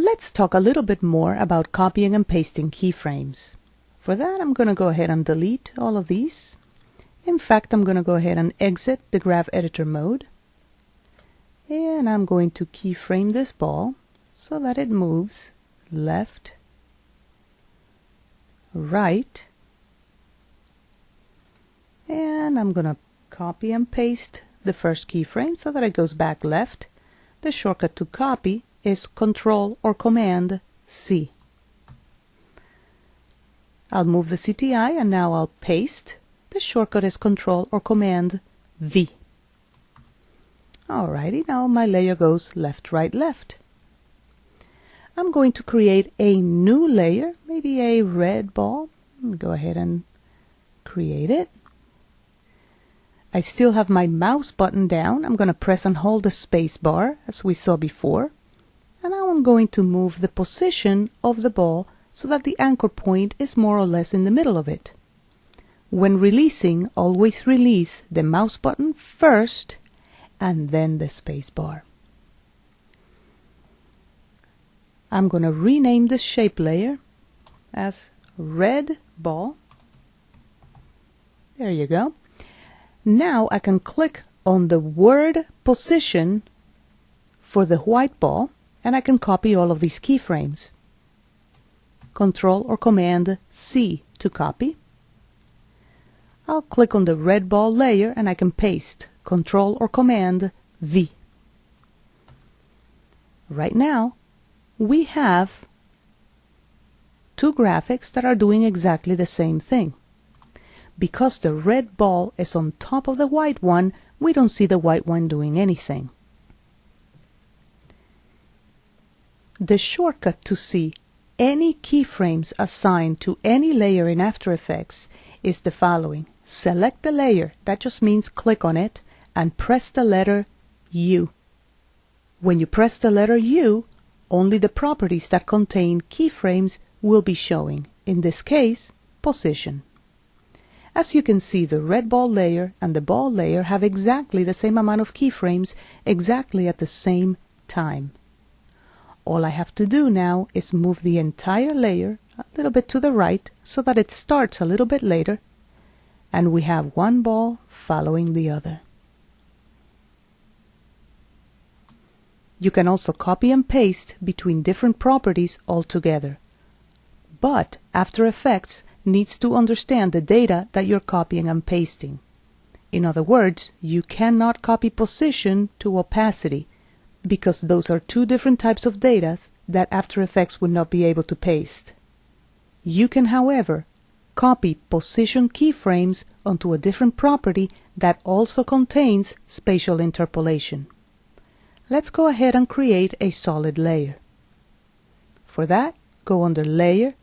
Let's talk a little bit more about copying and pasting keyframes. For that, I'm going to go ahead and delete all of these. In fact, I'm going to go ahead and exit the graph editor mode. And I'm going to keyframe this ball so that it moves left, right, and I'm going to copy and paste the first keyframe so that it goes back left. The shortcut to copy is Control or Command C. I'll move the CTI and now I'll paste. The shortcut is Control or Command V. Alrighty, now my layer goes left, right, left. I'm going to create a new layer, maybe a red ball. Go ahead and create it. I still have my mouse button down. I'm going to press and hold the space bar as we saw before. And now I'm going to move the position of the ball so that the anchor point is more or less in the middle of it. When releasing, always release the mouse button first and then the space bar. I'm going to rename the shape layer as red ball. There you go. Now I can click on the word position for the white ball and I can copy all of these keyframes. Control or Command C to copy. I'll click on the red ball layer and I can paste. Control or Command V. Right now, we have two graphics that are doing exactly the same thing. Because the red ball is on top of the white one, we don't see the white one doing anything. The shortcut to see any keyframes assigned to any layer in After Effects is the following. Select the layer, that just means click on it, and press the letter U. When you press the letter U, only the properties that contain keyframes will be showing. In this case, position. As you can see, the red ball layer and the ball layer have exactly the same amount of keyframes exactly at the same time. All I have to do now is move the entire layer a little bit to the right so that it starts a little bit later, and we have one ball following the other. You can also copy and paste between different properties altogether. But After Effects needs to understand the data that you're copying and pasting. In other words, you cannot copy position to opacity because those are two different types of data that After Effects would not be able to paste. You can, however, copy position keyframes onto a different property that also contains spatial interpolation. Let's go ahead and create a solid layer. For that, go under Layer,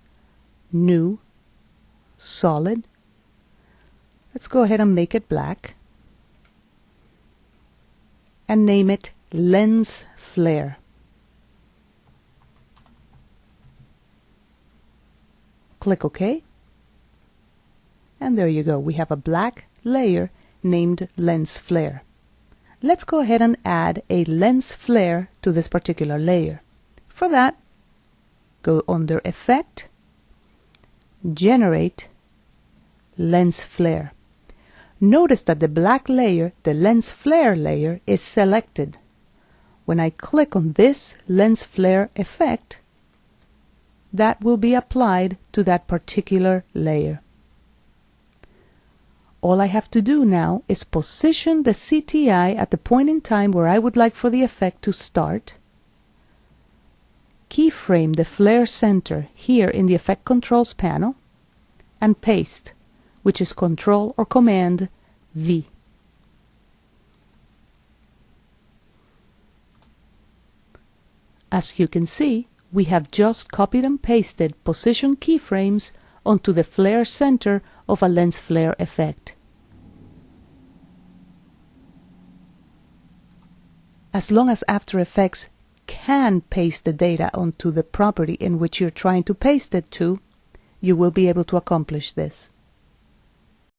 New, Solid. Let's go ahead and make it black and name it Lens Flare. Click OK. And there you go. We have a black layer named Lens Flare. Let's go ahead and add a lens flare to this particular layer. For that, go under Effect, Generate, Lens Flare. Notice that the black layer, the lens flare layer, is selected. When I click on this lens flare effect, that will be applied to that particular layer. All I have to do now is position the CTI at the point in time where I would like for the effect to start, keyframe the flare center here in the Effect Controls panel, and paste, which is Control or Command V. As you can see, we have just copied and pasted position keyframes onto the flare center of a lens flare effect. As long as After Effects can paste the data onto the property in which you're trying to paste it to, you will be able to accomplish this.